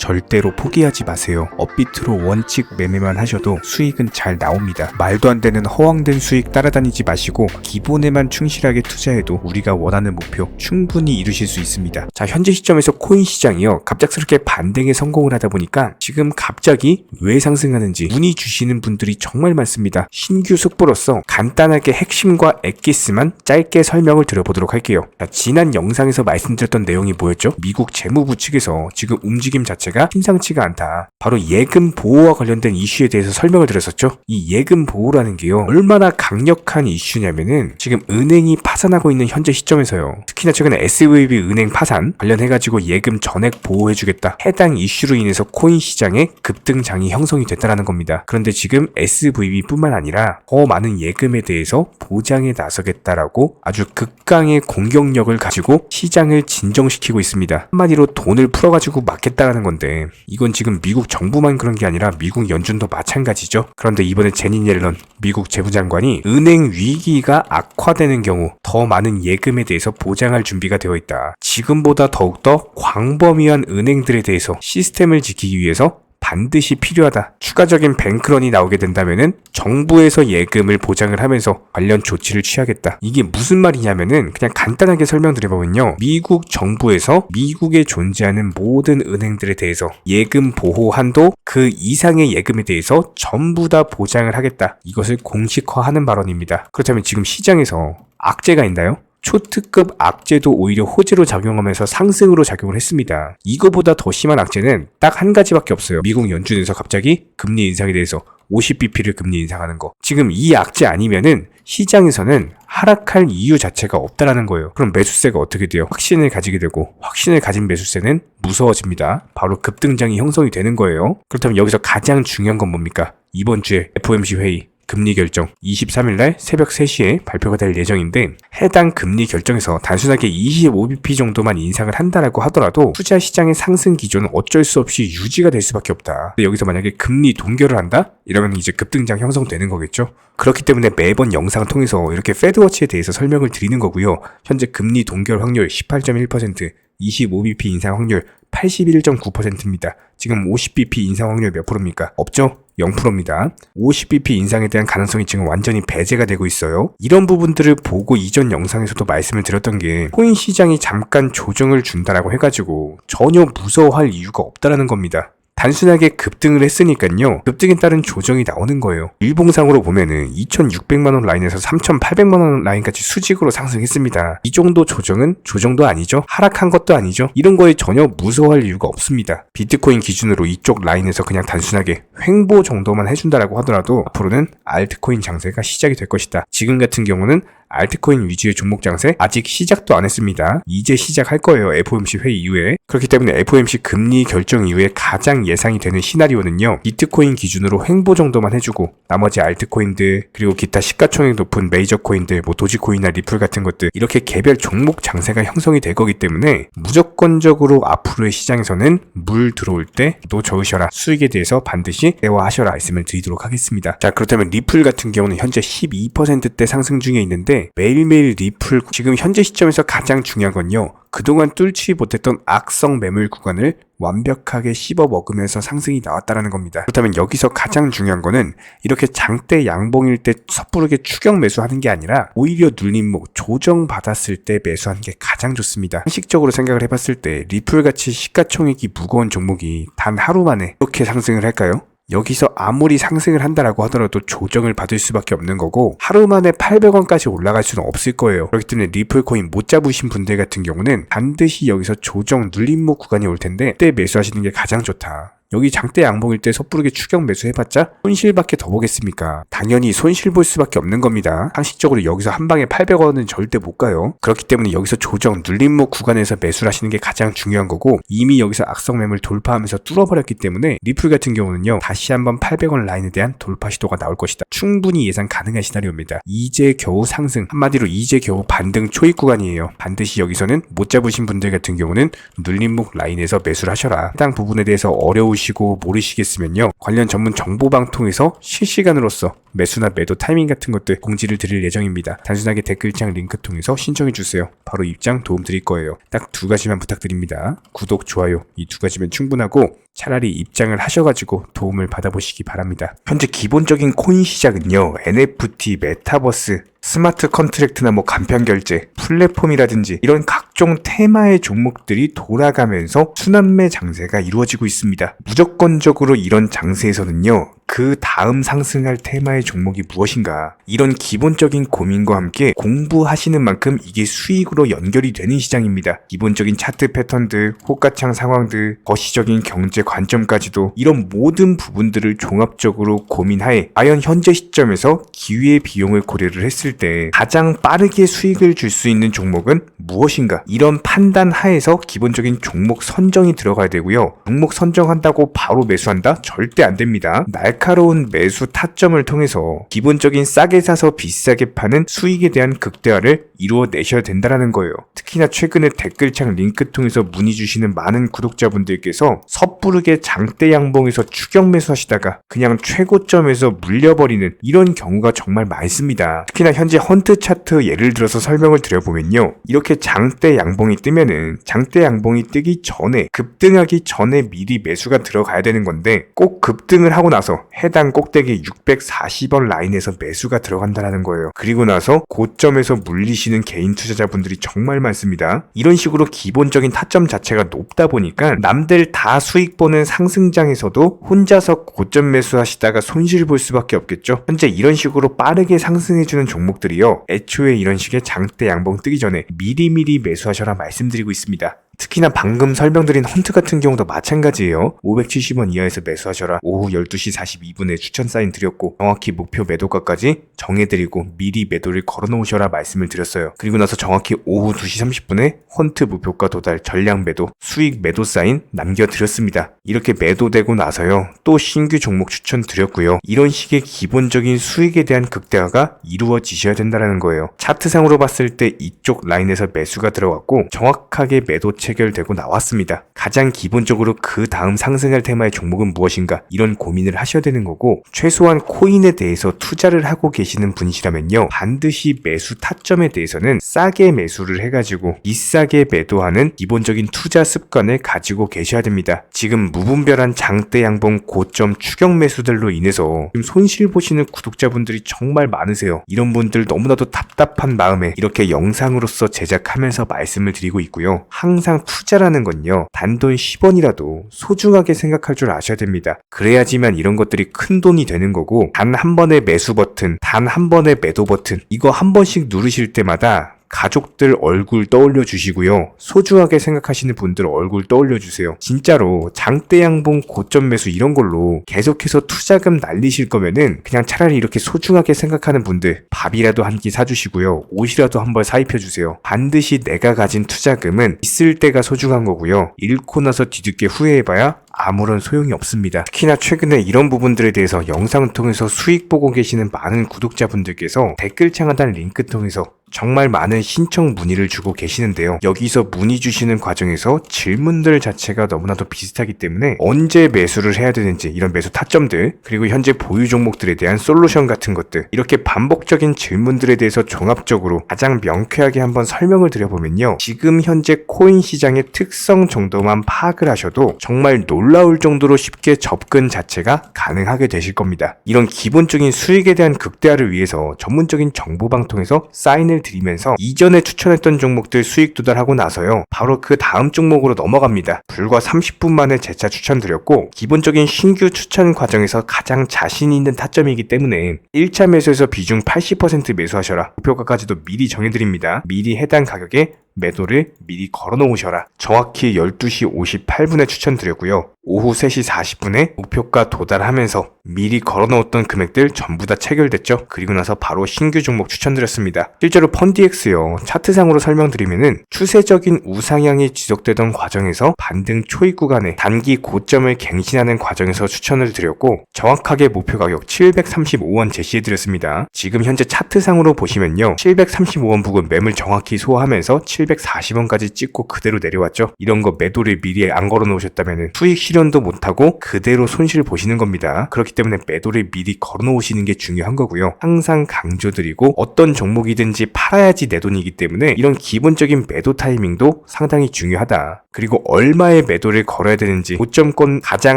절대로 포기하지 마세요. 업비트로 원칙 매매만 하셔도 수익은 잘 나옵니다. 말도 안 되는 허황된 수익 따라다니지 마시고 기본에만 충실하게 투자해도 우리가 원하는 목표 충분히 이루실 수 있습니다. 자, 현재 시점에서 코인 시장이요, 갑작스럽게 반등에 성공을 하다 보니까 지금 갑자기 왜 상승하는지 문의 주시는 분들이 정말 많습니다. 신규 속보로서 간단하게 핵심과 엑기스만 짧게 설명을 드려보도록 할게요. 자, 지난 영상에서 말씀드렸던 내용이 뭐였죠? 미국 재무부 측에서 지금 움직임 자체가 심상치가 않다. 바로 예금 보호와 관련된 이슈에 대해서 설명을 드렸었죠. 이 예금 보호라는 게요, 얼마나 강력한 이슈냐면은 지금 은행이 파산하고 있는 현재 시점에서요, 특히나 최근에 SVB 은행 파산 관련해가지고 예금 전액 보호해주겠다, 해당 이슈로 인해서 코인 시장에 급등장이 형성이 됐다라는 겁니다. 그런데 지금 SVB뿐만 아니라 더 많은 예금에 대해서 보장에 나서겠다라고 아주 극강의 공격력을 가지고 시장을 진정시키고 있습니다. 한마디로 돈을 풀어가지고 막겠다라는 건데, 이건 지금 미국 정부만 그런 게 아니라 미국 연준도 마찬가지죠. 그런데 이번에 제닛 옐런 미국 재무장관이 은행 위기가 악화되는 경우 더 많은 예금에 대해서 보장할 준비가 되어 있다. 지금보다 더욱더 광범위한 은행들에 대해서 시스템을 지키기 위해서 반드시 필요하다. 추가적인 뱅크런이 나오게 된다면은 정부에서 예금을 보장을 하면서 관련 조치를 취하겠다. 이게 무슨 말이냐면은 그냥 간단하게 설명드려보면요, 미국 정부에서 미국에 존재하는 모든 은행들에 대해서 예금 보호 한도 그 이상의 예금에 대해서 전부 다 보장을 하겠다. 이것을 공식화하는 발언입니다. 그렇다면 지금 시장에서 악재가 있나요? 초특급 악재도 오히려 호재로 작용하면서 상승으로 작용을 했습니다. 이거보다 더 심한 악재는 딱 한 가지밖에 없어요. 미국 연준에서 갑자기 금리 인상에 대해서 50bp를 금리 인상하는 거. 지금 이 악재 아니면은 시장에서는 하락할 이유 자체가 없다라는 거예요. 그럼 매수세가 어떻게 돼요? 확신을 가지게 되고, 확신을 가진 매수세는 무서워집니다. 바로 급등장이 형성이 되는 거예요. 그렇다면 여기서 가장 중요한 건 뭡니까? 이번 주에 FOMC 회의 금리 결정 23일날 새벽 3시에 발표가 될 예정인데, 해당 금리 결정에서 단순하게 25bp 정도만 인상을 한다라고 하더라도 투자 시장의 상승 기조는 어쩔 수 없이 유지가 될 수밖에 없다. 근데 여기서 만약에 금리 동결을 한다? 이러면 이제 급등장 형성되는 거겠죠. 그렇기 때문에 매번 영상을 통해서 이렇게 패드워치에 대해서 설명을 드리는 거고요. 현재 금리 동결 확률 18.1%, 25bp 인상 확률 81.9%입니다. 지금 50bp 인상 확률 몇 프로입니까? 없죠? 0%입니다. 50bp 인상에 대한 가능성이 지금 완전히 배제가 되고 있어요. 이런 부분들을 보고 이전 영상에서도 말씀을 드렸던 게, 코인 시장이 잠깐 조정을 준다라고 해가지고 전혀 무서워할 이유가 없다라는 겁니다. 단순하게 급등을 했으니까요, 급등에 따른 조정이 나오는 거예요. 일봉상으로 보면은 2,600만원 라인에서 3,800만원 라인까지 수직으로 상승했습니다. 이 정도 조정은 조정도 아니죠, 하락한 것도 아니죠. 이런 거에 전혀 무서워할 이유가 없습니다. 비트코인 기준으로 이쪽 라인에서 그냥 단순하게 횡보 정도만 해준다라고 하더라도 앞으로는 알트코인 장세가 시작이 될 것이다. 지금 같은 경우는 알트코인 위주의 종목 장세 아직 시작도 안 했습니다. 이제 시작할 거예요, FOMC 회의 이후에. 그렇기 때문에 FOMC 금리 결정 이후에 가장 예상이 되는 시나리오는요, 비트코인 기준으로 횡보 정도만 해주고 나머지 알트코인들, 그리고 기타 시가총액 높은 메이저 코인들, 뭐 도지코인이나 리플 같은 것들, 이렇게 개별 종목 장세가 형성이 될 거기 때문에 무조건적으로 앞으로의 시장에서는 물 들어올 때 또 저으셔라, 수익에 대해서 반드시 대화하셔라 말씀을 드리도록 하겠습니다. 자, 그렇다면 리플 같은 경우는 현재 12%대 상승 중에 있는데, 매일매일 리플 지금 현재 시점에서 가장 중요한 건요, 그동안 뚫지 못했던 악성 매물 구간을 완벽하게 씹어 먹으면서 상승이 나왔다는 겁니다. 그렇다면 여기서 가장 중요한 거는 이렇게 장대 양봉일 때 섣부르게 추격 매수하는 게 아니라 오히려 눌림목 조정받았을 때 매수하는 게 가장 좋습니다. 상식적으로 생각을 해봤을 때 리플같이 시가총액이 무거운 종목이 단 하루 만에 이렇게 상승을 할까요? 여기서 아무리 상승을 한다라고 하더라도 조정을 받을 수밖에 없는 거고, 하루 만에 800원까지 올라갈 수는 없을 거예요. 그렇기 때문에 리플코인 못 잡으신 분들 같은 경우는 반드시 여기서 조정 눌림목 구간이 올 텐데, 그때 매수하시는 게 가장 좋다. 여기 장대 양봉일 때 섣부르게 추격 매수해봤자 손실밖에 더 보겠습니까? 당연히 손실 볼 수밖에 없는 겁니다. 상식적으로 여기서 한 방에 800원은 절대 못 가요. 그렇기 때문에 여기서 조정 눌림목 구간에서 매수를 하시는 게 가장 중요한 거고, 이미 여기서 악성 매물 돌파하면서 뚫어버렸기 때문에 리플 같은 경우는요, 다시 한번 800원 라인에 대한 돌파 시도가 나올 것이다. 충분히 예상 가능한 시나리오입니다. 이제 겨우 상승, 한마디로 이제 겨우 반등 초입 구간이에요. 반드시 여기서는 못 잡으신 분들 같은 경우는 눌림목 라인에서 매수를 하셔라. 해당 부분에 대해서 어려우신 아시고 모르시겠으면요, 관련 전문 정보방통에서 실시간으로서 매수나 매도 타이밍 같은 것들 공지를 드릴 예정입니다. 단순하게 댓글창 링크 통해서 신청해주세요. 바로 입장 도움 드릴 거예요. 딱 두 가지만 부탁드립니다. 구독, 좋아요, 이 두 가지면 충분하고 차라리 입장을 하셔가지고 도움을 받아보시기 바랍니다. 현재 기본적인 코인 시장은요, NFT, 메타버스, 스마트 컨트랙트나 간편결제, 플랫폼이라든지 이런 각종 테마의 종목들이 돌아가면서 순환매 장세가 이루어지고 있습니다. 무조건적으로 이런 장세에서는요, 그 다음 상승할 테마의 종목이 무엇인가, 이런 기본적인 고민과 함께 공부하시는 만큼 이게 수익으로 연결이 되는 시장입니다. 기본적인 차트 패턴들, 호가창 상황들, 거시적인 경제 관점까지도 이런 모든 부분들을 종합적으로 고민하에 과연 현재 시점에서 기회의 비용을 고려를 했을 때 가장 빠르게 수익을 줄 수 있는 종목은 무엇인가, 이런 판단 하에서 기본적인 종목 선정이 들어가야 되고요. 종목 선정한다고 바로 매수한다? 절대 안 됩니다. 날카로운 매수 타점을 통해서 기본적인 싸게 사서 비싸게 파는 수익에 대한 극대화를 이루어내셔야 된다는 거예요. 특히나 최근에 댓글창 링크 통해서 문의 주시는 많은 구독자분들께서 섣부르게 장대 양봉에서 추격 매수하시다가 그냥 최고점에서 물려버리는 이런 경우가 정말 많습니다. 특히나 현재 헌트 차트 예를 들어서 설명을 드려보면요, 이렇게 장대 양봉이 뜨면은 장대 양봉이 뜨기 전에, 급등하기 전에 미리 매수가 들어가야 되는 건데, 꼭 급등을 하고 나서 해당 꼭대기 640원 라인에서 매수가 들어간다는 거예요. 그리고 나서 고점에서 물리시는 개인 투자자분들이 정말 많습니다. 이런 식으로 기본적인 타점 자체가 높다 보니까 남들 다 수익 보는 상승장에서도 혼자서 고점 매수하시다가 손실 볼 수밖에 없겠죠. 현재 이런 식으로 빠르게 상승해주는 종목들이요, 애초에 이런 식의 장대 양봉 뜨기 전에 미리미리 매수하셔라 말씀드리고 있습니다. 특히나 방금 설명드린 헌트 같은 경우도 마찬가지예요. 570원 이하에서 매수하셔라. 오후 12시 42분에 추천 사인 드렸고 정확히 목표 매도가까지 정해드리고 미리 매도를 걸어놓으셔라 말씀을 드렸어요. 그리고 나서 정확히 오후 2시 30분에 헌트 목표가 도달 전량 매도, 수익 매도 사인 남겨드렸습니다. 이렇게 매도되고 나서요, 또 신규 종목 추천 드렸고요. 이런 식의 기본적인 수익에 대한 극대화가 이루어지셔야 된다는 거예요. 차트상으로 봤을 때 이쪽 라인에서 매수가 들어갔고 정확하게 매도 체결되고 나왔습니다. 가장 기본적으로 그 다음 상승할 테마의 종목은 무엇인가, 이런 고민을 하셔야 되는 거고, 최소한 코인에 대해서 투자를 하고 계시는 분이시라면요, 반드시 매수 타점에 대해서는 싸게 매수를 해가지고 비싸게 매도하는 기본적인 투자 습관을 가지고 계셔야 됩니다. 지금 무분별한 장대 양봉 고점 추격 매수들로 인해서 지금 손실 보시는 구독자분들이 정말 많으세요. 이런 분들 너무나도 답답한 마음에 이렇게 영상으로서 제작하면서 말씀을 드리고 있고요. 항상 투자라는 건요, 단돈 10원이라도 소중하게 생각할 줄 아셔야 됩니다. 그래야지만 이런 것들이 큰 돈이 되는 거고, 단 한 번의 매수 버튼, 단 한 번의 매도 버튼, 이거 한 번씩 누르실 때마다 가족들 얼굴 떠올려 주시고요, 소중하게 생각하시는 분들 얼굴 떠올려 주세요. 진짜로 장대 양봉 고점 매수 이런 걸로 계속해서 투자금 날리실 거면은 그냥 차라리 이렇게 소중하게 생각하는 분들 밥이라도 한 끼 사주시고요, 옷이라도 한 벌 사입혀 주세요. 반드시 내가 가진 투자금은 있을 때가 소중한 거고요, 잃고 나서 뒤늦게 후회해봐야 아무런 소용이 없습니다. 특히나 최근에 이런 부분들에 대해서 영상을 통해서 수익 보고 계시는 많은 구독자분들께서 댓글창 하단 링크 통해서 정말 많은 신청 문의를 주고 계시는데요. 여기서 문의 주시는 과정에서 질문들 자체가 너무나도 비슷하기 때문에 언제 매수를 해야 되는지, 이런 매수 타점들, 그리고 현재 보유 종목들에 대한 솔루션 같은 것들, 이렇게 반복적인 질문들에 대해서 종합적으로 가장 명쾌하게 한번 설명을 드려보면요, 지금 현재 코인 시장의 특성 정도만 파악을 하셔도 정말 놀라울 정도로 쉽게 접근 자체가 가능하게 되실 겁니다. 이런 기본적인 수익에 대한 극대화를 위해서 전문적인 정보방통에서 사인을 드리면서 이전에 추천했던 종목들 수익 도달하고 나서요, 바로 그 다음 종목으로 넘어갑니다. 불과 30분 만에 재차 추천드렸고, 기본적인 신규 추천 과정에서 가장 자신 있는 타점이기 때문에 1차 매수에서 비중 80% 매수하셔라, 목표가까지도 미리 정해드립니다. 미리 해당 가격에 매도를 미리 걸어놓으셔라. 정확히 12시 58분에 추천드렸고요. 오후 3시 40분에 목표가 도달하면서 미리 걸어놓았던 금액들 전부 다 체결됐죠. 그리고 나서 바로 신규 종목 추천드렸습니다. 실제로 펀디엑스요, 차트상으로 설명드리면은 추세적인 우상향이 지속되던 과정에서 반등 초입 구간에 단기 고점을 갱신하는 과정에서 추천을 드렸고, 정확하게 목표 가격 735원 제시해드렸습니다. 지금 현재 차트상으로 보시면요, 735원 부근 매물 정확히 소화하면서 740원까지 찍고 그대로 내려왔죠. 이런 거 매도를 미리 안 걸어 놓으셨다면 수익 실현도 못하고 그대로 손실을 보시는 겁니다. 그렇기 때문에 매도를 미리 걸어 놓으시는 게 중요한 거고요. 항상 강조드리고 어떤 종목이든지 팔아야지 내 돈이기 때문에 이런 기본적인 매도 타이밍도 상당히 중요하다. 그리고 얼마의 매도를 걸어야 되는지, 고점권 가장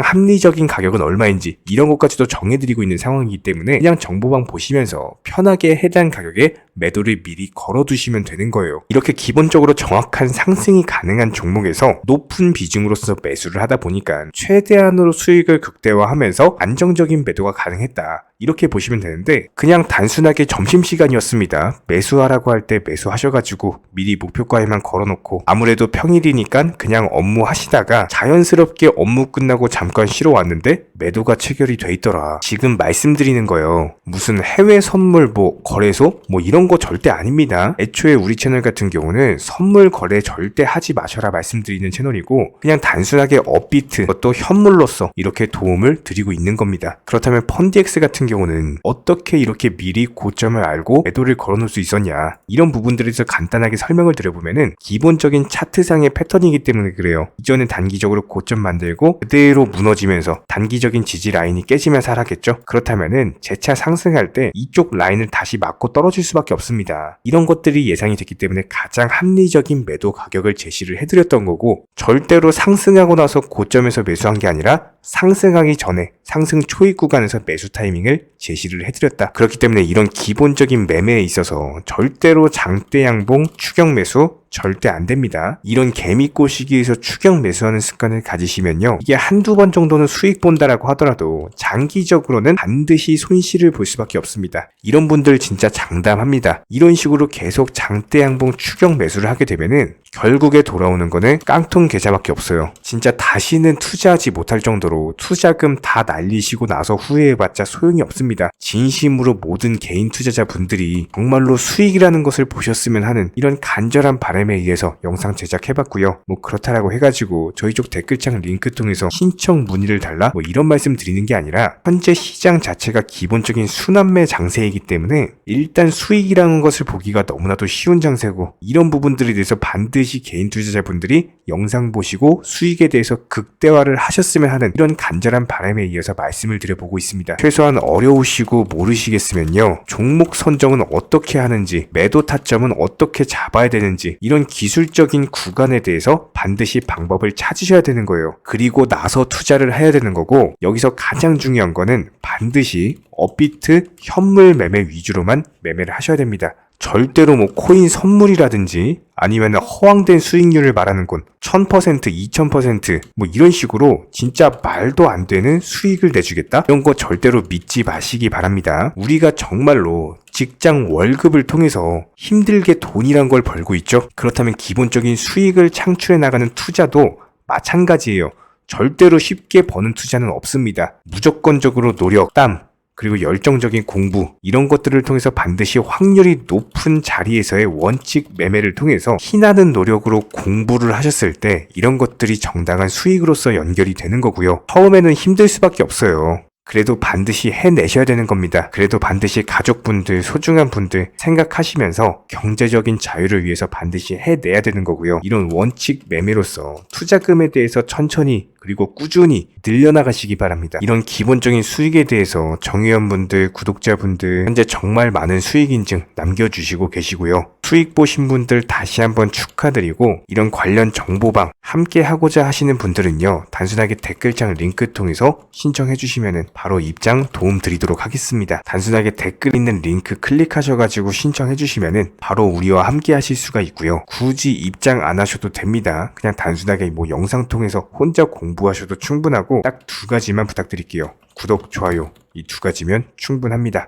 합리적인 가격은 얼마인지 이런 것까지도 정해드리고 있는 상황이기 때문에 그냥 정보방 보시면서 편하게 해당 가격에 매도를 미리 걸어두시면 되는 거예요. 이렇게 기본적으로 정확한 상승이 가능한 종목에서 높은 비중으로서 매수를 하다 보니까 최대한으로 수익을 극대화하면서 안정적인 매도가 가능했다. 이렇게 보시면 되는데 그냥 단순하게 점심시간이었습니다. 매수하라고 할 때 매수하셔가지고 미리 목표가에만 걸어놓고 아무래도 평일이니까 그냥 업무 하시다가 자연스럽게 업무 끝나고 잠깐 쉬러 왔는데 매도가 체결이 돼 있더라. 지금 말씀드리는 거예요. 무슨 해외 선물 거래소 이런 거 절대 아닙니다. 애초에 우리 채널 같은 경우는 선물 거래 절대 하지 마셔라 말씀드리는 채널이고 그냥 단순하게 업비트 또 현물로서 이렇게 도움을 드리고 있는 겁니다. 그렇다면 펀디엑스 같은 경우는 어떻게 이렇게 미리 고점을 알고 매도를 걸어놓을 수 있었냐, 이런 부분들에 대해서 간단하게 설명을 드려보면은 기본적인 차트상의 패턴이기 때문에 그래요. 이전에 단기적으로 고점 만들고 그대로 무너지면서 단기적인 지지 라인이 깨지면서 하락했죠. 그렇다면은 재차 상승할 때 이쪽 라인을 다시 맞고 떨어질 수밖에 없습니다. 이런 것들이 예상이 됐기 때문에 가장 합리적인 매도 가격을 제시를 해드렸던 거고, 절대로 상승하고 나서 고점에서 매수한 게 아니라 상승하기 전에 상승 초입 구간에서 매수 타이밍을 제시를 해드렸다. 그렇기 때문에 이런 기본적인 매매에 있어서 절대로 장대 양봉 추격 매수 절대 안 됩니다. 이런 개미꼬 시기에서 추격 매수하는 습관을 가지시면요, 이게 한두 번 정도는 수익 본다라고 하더라도 장기적으로는 반드시 손실을 볼 수밖에 없습니다. 이런 분들 진짜 장담합니다. 이런 식으로 계속 장대 양봉 추격 매수를 하게 되면은 결국에 돌아오는 거는 깡통 계좌밖에 없어요. 진짜 다시는 투자하지 못할 정도로 투자금 다 날리시고 나서 후회해봤자 소용이 없습니다. 진심으로 모든 개인 투자자분들이 정말로 수익이라는 것을 보셨으면 하는 이런 간절한 바람에 의해서 영상 제작해봤고요. 그렇다라고 해가지고 저희 쪽 댓글창 링크 통해서 신청 문의를 달라 이런 말씀 드리는 게 아니라 현재 시장 자체가 기본적인 순환매 장세이기 때문에 일단 수익이라는 것을 보기가 너무나도 쉬운 장세고, 이런 부분들에 대해서 반드시 개인 투자자분들이 영상 보시고 수익에 대해서 극대화를 하셨으면 하는 이런 간절한 바람에 이어서 말씀을 드려보고 있습니다. 최소한 어려우시고 모르시겠으면요, 종목 선정은 어떻게 하는지, 매도 타점은 어떻게 잡아야 되는지 이런 기술적인 구간에 대해서 반드시 방법을 찾으셔야 되는 거예요. 그리고 나서 투자를 해야 되는 거고, 여기서 가장 중요한 거는 반드시 업비트 현물 매매 위주로만 매매를 하셔야 됩니다. 절대로 코인 선물이라든지 아니면 허황된 수익률을 말하는 건 1000%, 2000% 이런 식으로 진짜 말도 안 되는 수익을 내주겠다? 이런 거 절대로 믿지 마시기 바랍니다. 우리가 정말로 직장 월급을 통해서 힘들게 돈이란 걸 벌고 있죠. 그렇다면 기본적인 수익을 창출해 나가는 투자도 마찬가지예요. 절대로 쉽게 버는 투자는 없습니다. 무조건적으로 노력, 땀, 그리고 열정적인 공부, 이런 것들을 통해서 반드시 확률이 높은 자리에서의 원칙 매매를 통해서 희나는 노력으로 공부를 하셨을 때 이런 것들이 정당한 수익으로서 연결이 되는 거고요. 처음에는 힘들 수밖에 없어요. 그래도 반드시 해내셔야 되는 겁니다. 그래도 반드시 가족분들, 소중한 분들 생각하시면서 경제적인 자유를 위해서 반드시 해내야 되는 거고요. 이런 원칙 매매로서 투자금에 대해서 천천히 그리고 꾸준히 늘려나가시기 바랍니다. 이런 기본적인 수익에 대해서 정회원분들, 구독자분들 현재 정말 많은 수익 인증 남겨주시고 계시고요. 수익 보신 분들 다시 한번 축하드리고, 이런 관련 정보방 함께 하고자 하시는 분들은요, 단순하게 댓글창 링크 통해서 신청해 주시면 바로 입장 도움 드리도록 하겠습니다. 단순하게 댓글 있는 링크 클릭하셔가지고 신청해 주시면 바로 우리와 함께 하실 수가 있고요. 굳이 입장 안 하셔도 됩니다. 그냥 단순하게 영상 통해서 혼자 공부하셔도 충분하고 딱 두 가지만 부탁드릴게요. 구독, 좋아요, 이 두 가지면 충분합니다.